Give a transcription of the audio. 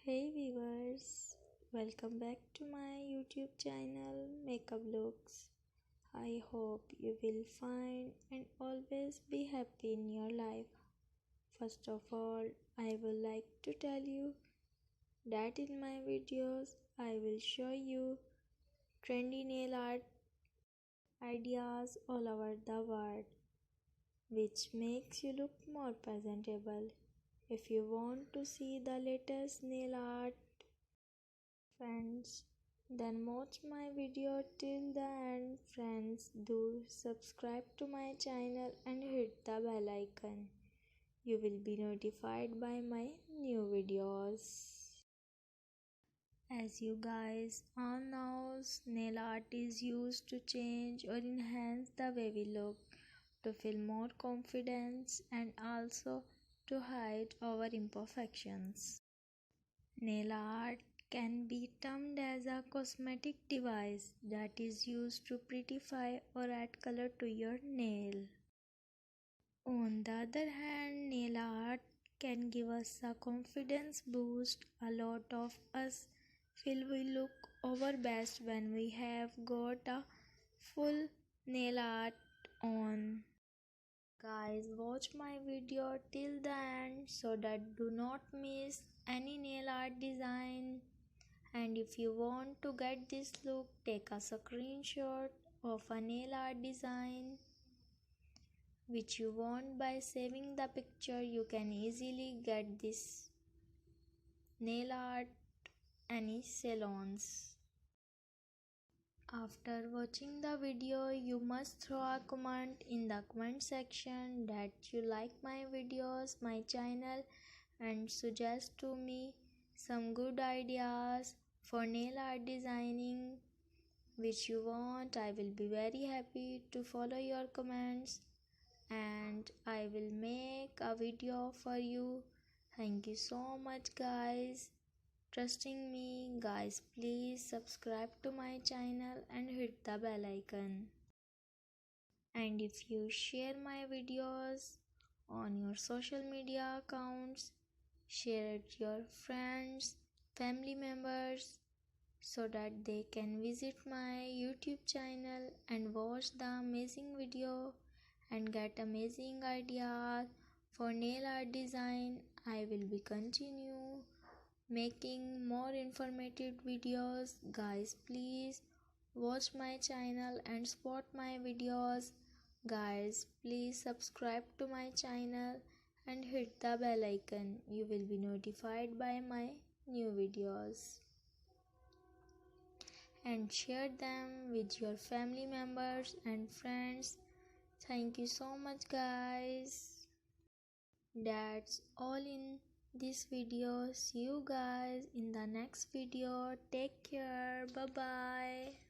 Hey viewers, welcome back to my YouTube channel Makeup Looks. I hope you will find and always be happy in your life. First of all, I would like to tell you that in my videos I will show you trendy nail art ideas all over the world which makes you look more presentable. If you want to see the latest nail art friends, then watch my video till the end. Friends, do subscribe to my channel and hit the bell icon. You will be notified by my new videos. As you guys all know, nail art is used to change or enhance the way we look, to feel more confidence and also to hide our imperfections. Nail art can be termed as a cosmetic device that is used to prettify or add color to your nail. On the other hand, nail art can give us a confidence boost. A lot of us feel we look our best when we have got a full nail art on. Guys, watch my video till the end so that do not miss any nail art design. And if you want to get this look, take a screenshot of a nail art design which you want. By saving the picture, you can easily get this nail art any salons. After watching the video, you must throw a comment in the comment section that you like my videos, my channel, and suggest to me some good ideas for nail art designing which you want. I will be very happy to follow your comments and I will make a video for you. Thank you so much guys trusting me. Guys, please subscribe to my channel and hit the bell icon. And if you share my videos on your social media accounts, share it your friends, family members so that they can visit my YouTube channel and watch the amazing video and get amazing ideas for nail art design. I will be continue making more informative videos. Guys, please watch my channel and support my videos. Guys, please subscribe to my channel and hit the bell icon. You will be notified by my new videos. And share them with your family members and friends. Thank you so much guys. That's all in this video. See you guys in the next video. Take care. Bye bye.